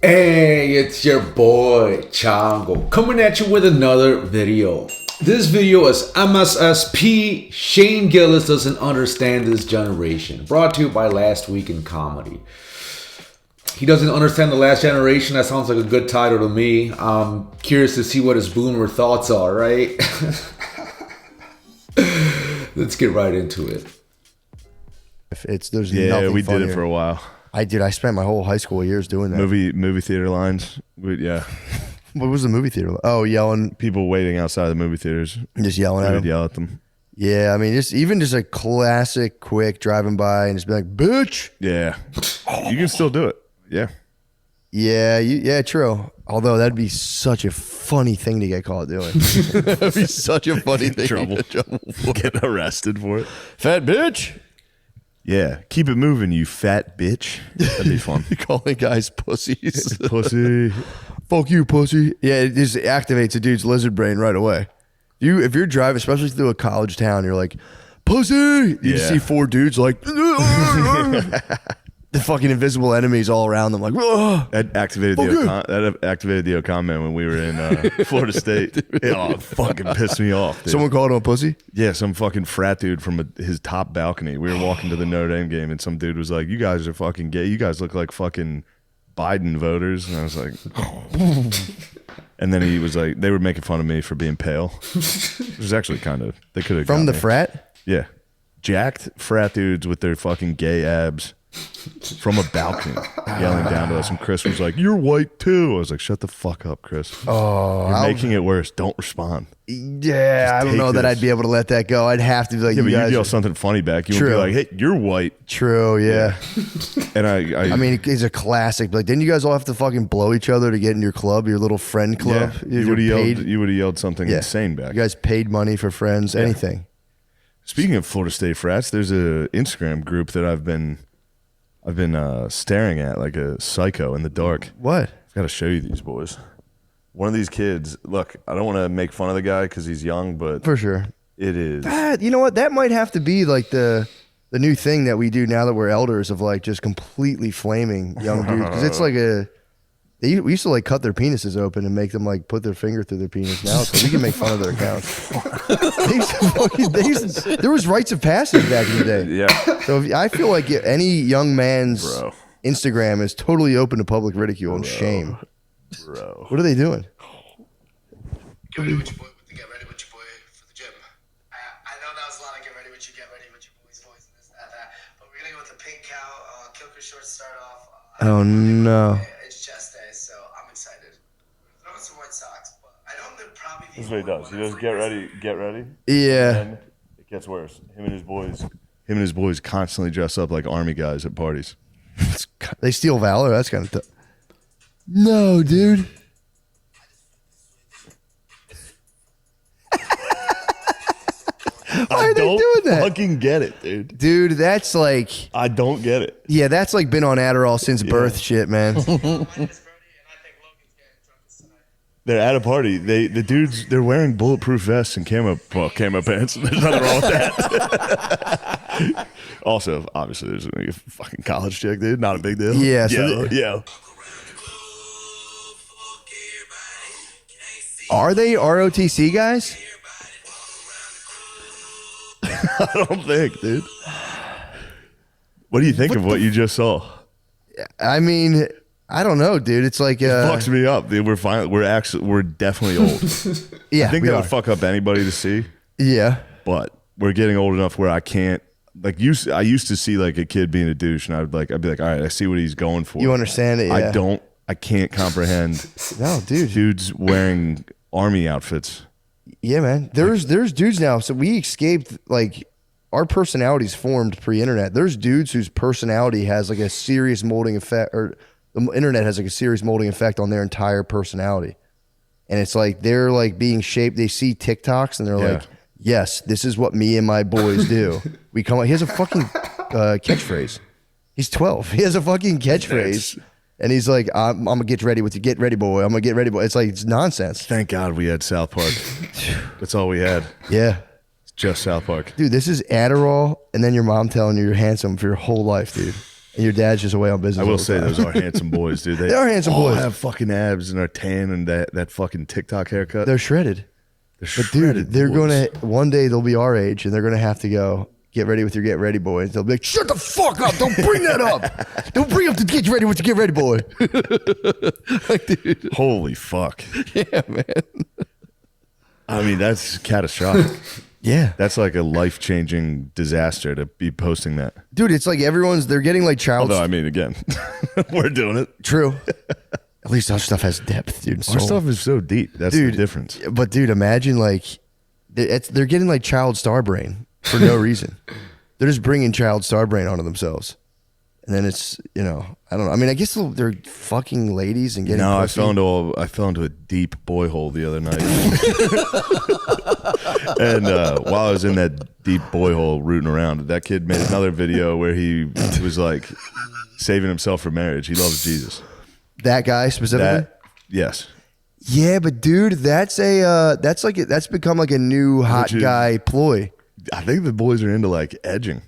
Hey, it's your boy Chango coming at you with another video. This video is MSSP. Shane Gillis doesn't understand this generation. Brought to you by Lastweekincomedy. He doesn't understand the last generation. That sounds like a good title to me. I'm curious to see what his boomer thoughts are, right? Let's get right into it. There's yeah, nothing we funnier. did it for a while. I spent my whole high school years doing that. Movie theater lines. Yeah, What was the movie theater? Oh, yelling, people waiting outside the movie theaters. just yelling at We them. would yell at them. Yeah, I mean, just a classic, quick driving by and just be like, "Bitch." Yeah, you can still do it. Yeah, Yeah, true. Although that'd be such a funny thing to get caught doing. That'd be such a funny thing. Trouble. To get in trouble for. get arrested for it. Fat bitch. Yeah, keep it moving, you fat bitch. That'd be fun. Calling guys pussies. Pussy. Fuck you, pussy. Yeah, it just activates a dude's lizard brain right away. If you're driving, especially through a college town, you're like, pussy. You just see four dudes like, the fucking invisible enemies all around them, like, "Ugh." That activated the Ocon man when we were in Florida State. It fucking pissed me off, dude. Someone called him a pussy? Yeah, some fucking frat dude from his top balcony. We were walking to the Notre Dame game, and some dude was like, "You guys are fucking gay. You guys look like fucking Biden voters." And I was like, and then he was like, they were making fun of me for being pale. It was actually kind of, they could have From the frat? Yeah, jacked frat dudes with their fucking gay abs from a balcony yelling down to us. And Chris was like, "You're white too." I was like, "Shut the fuck up, Chris. You're making it worse. Don't respond." Yeah, I don't take know that this. I'd be able to let that go. I'd have to be like, Yeah, you but guys you'd yell are something funny back. You would True. be like, "Hey, you're white." true, yeah. And I mean, it's a classic. Like, didn't you guys all have to fucking blow each other to get in your club, your little friend club? yeah, you would have yelled something insane back. You guys paid money for friends, anything. Speaking of Florida State frats, there's a Instagram group that I've been staring at like a psycho in the dark. What? I've got to show you these boys. One of these kids, look, I don't want to make fun of the guy because he's young, but For sure. it is. You know what? That might have to be like the new thing that we do now that we're elders, of like just completely flaming young dudes. Because it's like we used to like cut their penises open and make them like put their finger through their penis. Now so we can make fun of their accounts. There was rites of passage back in the day. Yeah. So I feel like any young man's Bro. Instagram is totally open to public ridicule and shame. Bro. What are they doing? Get ready with your boy. Get ready with your boy for the gym. I know that was a lot of get ready with your boys voice and this, that. But we're gonna go with the pink cow. Kilker shorts start off. Oh no. It's chest day, so I'm excited. Throw in some white socks, but I know they're probably. This is what he does. He goes, get ready. Yeah. And it gets worse. Him and his boys constantly dress up like army guys at parties. They steal valor. That's kind of tough. No, dude. Why are they doing that? Fucking get it, dude. Dude, that's like, I don't get it. yeah, that's like been on Adderall since birth shit, man. They're at a party. The dudes, they're wearing bulletproof vests and camo pants. There's nothing wrong with that. Also, obviously, there's a fucking college chick, dude. Not a big deal. Yeah, so yeah. Are they ROTC guys? I don't think, dude. What do you think of what you just saw? I mean, I don't know, dude. It's like It fucks me up, dude. We're definitely old. yeah, I think we that are. would fuck up anybody to see, Yeah. but we're getting old enough where I can't. Like I used to see like a kid being a douche, and I'd be like, all right, I see what he's going for. You understand it? Yeah. I can't comprehend No, dude. dudes wearing army outfits. Yeah, man. There's dudes now. So we escaped, like, our personalities formed pre-internet. There's dudes whose personality has like a serious molding effect, or the internet has like a serious molding effect on their entire personality. And it's like they're like being shaped. They see TikToks and they're like, yes, this is what me and my boys do. We come. He has a fucking catchphrase. He's 12. He has a fucking catchphrase. And he's like, I'm gonna get ready with you. Get ready, boy. I'm gonna get ready, boy. It's like, it's nonsense. Thank God we had South Park. That's all we had. Yeah. It's just South Park. Dude, this is Adderall and then your mom telling you you're handsome for your whole life, dude. and your dad's just away on business. I will say those are handsome boys, dude. They are handsome all boys. have fucking abs and are tan and that fucking TikTok haircut. They're shredded. But dude, they're gonna one day they'll be our age and they're gonna have to go get ready with your get ready boy. And they'll be like, shut the fuck up! Don't bring that up! Don't bring up the get ready with your get ready boy. Like, dude. Holy fuck! Yeah, man. I mean, that's catastrophic. Yeah, that's like a life-changing disaster to be posting that. Dude, it's like they're getting like child. Although, I mean, again, we're doing it. True. At least our stuff has depth, dude. Our stuff is so deep. That's the difference. But dude, imagine like they're getting like child star brain for no reason. They're just bringing child star brain onto themselves. And then it's, I don't know. I mean, I guess they're fucking ladies and getting pussy. I fell into a deep boy hole the other night. And while I was in that deep boy hole rooting around, that kid made another video where he was like saving himself for marriage. He loves Jesus. That guy specifically? Yes. Yeah, but dude, that's become like a new hot guy ploy. I think the boys are into like edging.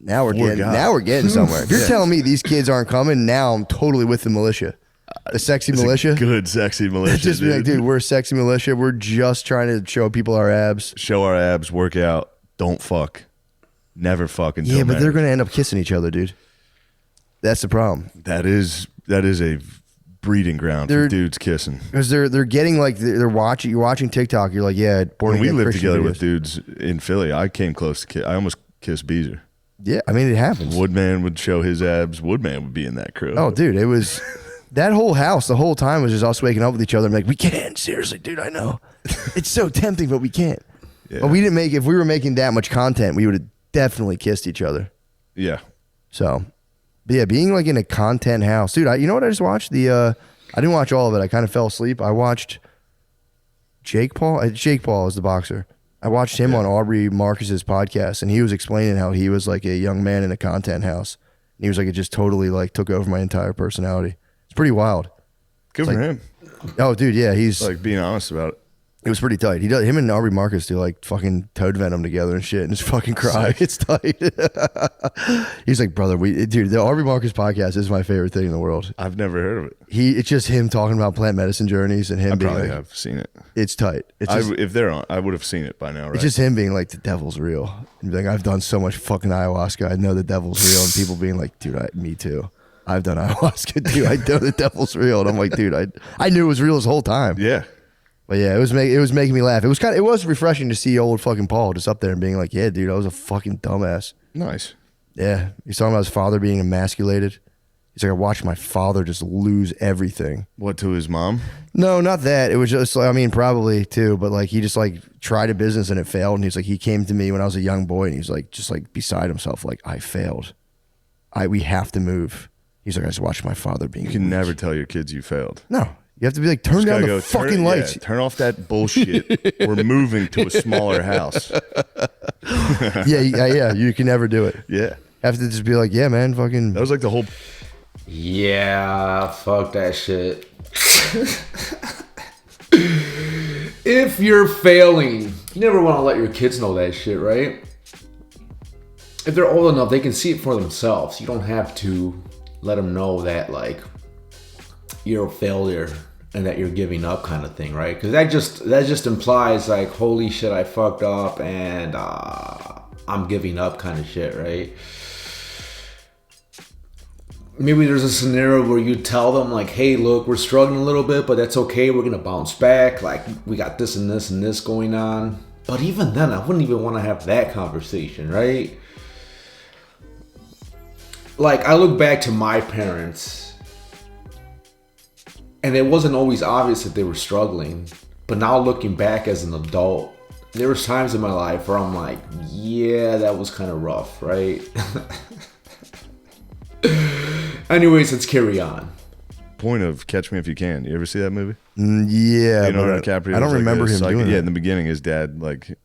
Now we're getting somewhere. If you're telling me these kids aren't coming, now I'm totally with the militia. The sexy militia. Good sexy militia. Just be like, dude, we're a sexy militia. We're just trying to show people our abs. Show our abs, work out, don't fuck. Never fuck until Yeah, but marriage. they're gonna end up kissing each other, dude. That's the problem. That is a breeding ground for dudes kissing. Because they're getting like you're watching TikTok, you're like, yeah, when we lived Christian together videos. with dudes in Philly, I came close to I almost kissed Beezer. Yeah, I mean, it happens. Woodman would show his abs. Woodman would be in that crew. Oh, dude, it was that whole house the whole time was just us waking up with each other and like, we can't. Seriously, dude, I know. It's so tempting, but we can't. Yeah. But we didn't if we were making that much content, we would have definitely kissed each other. Yeah. So, but yeah, being like in a content house. Dude, you know what I just watched? I didn't watch all of it. I kind of fell asleep. I watched Jake Paul. Jake Paul is the boxer. I watched him on Aubrey Marcus's podcast, and he was explaining how he was like a young man in a content house. And he was like, it just totally like took over my entire personality. It's pretty wild. Good for him. Oh, dude, yeah, he's like being honest about it. It was pretty tight. Him and Aubrey Marcus do like fucking toad venom together and shit, and just fucking cry. It's tight. He's like, brother, dude, the Aubrey Marcus podcast is my favorite thing in the world. I've never heard of it. It's just him talking about plant medicine journeys and him being probably like, have seen it. It's tight. It's just, if they're on, I would have seen it by now, right? It's just him being like, the devil's real. And being like, I've done so much fucking ayahuasca. I know the devil's real. And people being like, dude, me too. I've done ayahuasca too. I know the devil's real. And I'm like, dude, I knew it was real this whole time. Yeah. But yeah, it was making me laugh. It was refreshing to see old fucking Paul just up there and being like, yeah, dude, I was a fucking dumbass. Nice. Yeah. He's talking about his father being emasculated. He's like, I watched my father just lose everything. What, to his mom? No, not that. It was just, I mean, probably too, but like he just like tried a business and it failed. And he's like, he came to me when I was a young boy and he's like, just like beside himself, like, I failed. We have to move. He's like, I just watched my father being You can never tell your kids you faid. No. You have to be like, turn down the fucking lights. Yeah, turn off that bullshit. We're moving to a smaller house. yeah. You can never do it. Yeah. Have to just be like, yeah, man, fucking. That was like the whole. Yeah, fuck that shit. If you're failing, you never want to let your kids know that shit, right? If they're old enough, they can see it for themselves. You don't have to let them know that, like, you're a failure and that you're giving up kind of thing, right? Because that just implies like, holy shit, I fucked up and I'm giving up kind of shit, right? Maybe there's a scenario where you tell them like, hey, look, we're struggling a little bit, but that's okay. We're going to bounce back. Like, we got this and this and this going on. But even then, I wouldn't even want to have that conversation, right? Like, I look back to my parents, and it wasn't always obvious that they were struggling. But now looking back as an adult, there was times in my life where I'm like, yeah, that was kind of rough, right? Anyways, let's carry on. Point of Catch Me If You Can. You ever see that movie? Yeah. Leonardo DiCaprio. I don't remember him doing Yeah, that. in the beginning, his dad like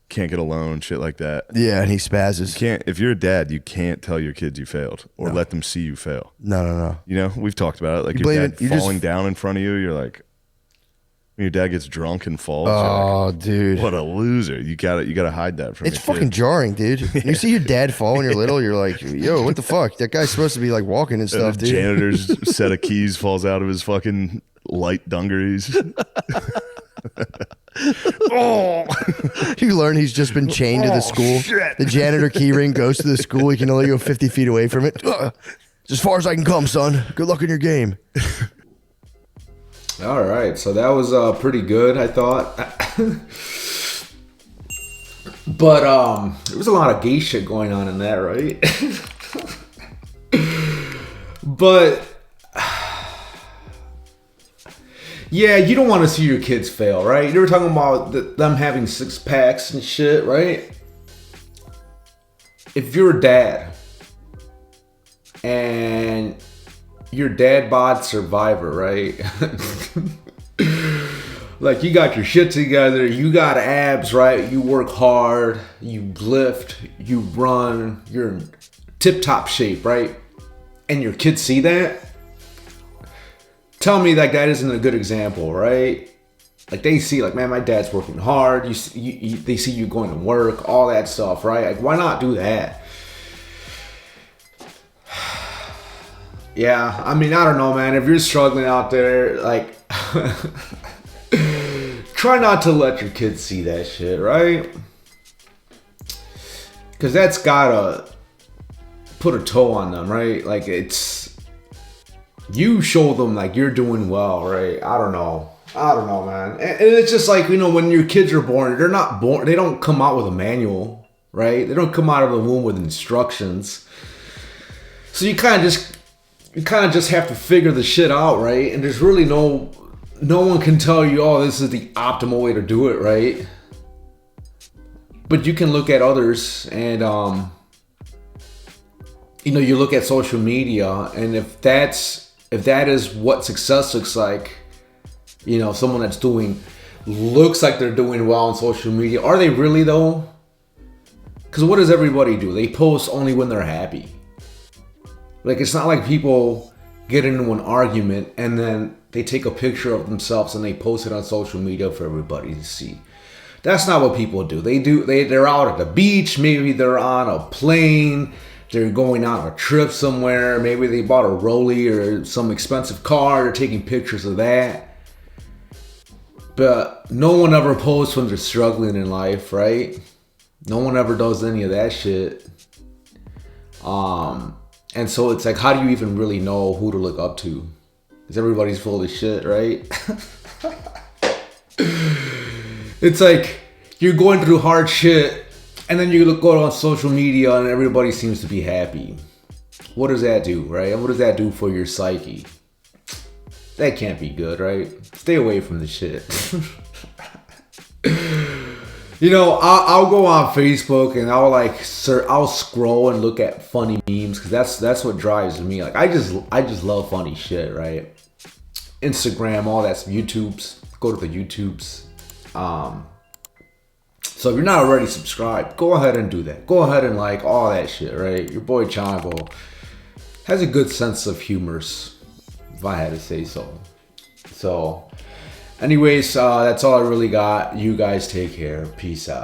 can't get a loan, shit like that. Yeah, and he spazzes. If you're a dad, you can't tell your kids you failed or let them see you fail. No. You know, we've talked about it. Like You your blame dad it- you just- falling down in front of you, you're like, Your dad gets drunk and falls. Oh, dude. What a loser! You gotta hide that from. It's fucking jarring, dude. You see your dad fall when you're little, you're like, yo, what the fuck? That guy's supposed to be like walking and stuff, The dude. janitor's set of keys falls out of his fucking light dungarees. Oh, you learn he's just been chained to the school. Shit. The janitor key ring goes to the school. He can only go 50 feet away from it. It's as far as I can come, son. Good luck in your game. All right, so that was pretty good, I thought. But there was a lot of gay shit going on in that, right? But yeah, you don't want to see your kids fail, right? You were talking about them having 6-packs and shit, right? If you're a dad and your dad bod survivor, right? Like, you got your shit together, you got abs, right? You work hard, you lift, you run, you're in tip-top shape, right? And your kids see that? Tell me that isn't a good example, right? Like, they see, like, man, my dad's working hard. They see you going to work, all that stuff, right? Like, why not do that? Yeah, I mean, I don't know, man. If you're struggling out there, like, try not to let your kids see that shit, right? Because that's gotta put a toe on them, right? Like, you show them, like, you're doing well, right? I don't know, man. And it's just like, you know, when your kids are born, they don't come out with a manual, right? They don't come out of the womb with instructions. So you kind of just have to figure the shit out, right? And there's really no one can tell you, oh, this is the optimal way to do it, right? But you can look at others and, you know, you look at social media, and if that is what success looks like, you know, someone that's looks like they're doing well on social media, are they really though? Because what does everybody do? They post only when they're happy. Like, it's not like people get into an argument and then they take a picture of themselves and they post it on social media for everybody to see. That's not what people do. They're out at the beach, maybe they're on a plane, they're going on a trip somewhere, maybe they bought a Rollie or some expensive car, they're taking pictures of that. But no one ever posts when they're struggling in life, right? No one ever does any of that shit. And so it's like, how do you even really know who to look up to? Because everybody's full of shit, right? It's like you're going through hard shit, and then you go on social media and everybody seems to be happy. What does that do, right? And what does that do for your psyche? That can't be good, right? Stay away from the shit. You know, I'll go on Facebook and I'll scroll and look at funny memes, because that's what drives me. Like, I just love funny shit, right? Instagram, all that's YouTubes. Go to the YouTubes. So if you're not already subscribed, go ahead and do that. Go ahead and like all that shit, right? Your boy Chango has a good sense of humor, if I had to say so. So, anyways, that's all I really got. You guys take care. Peace out.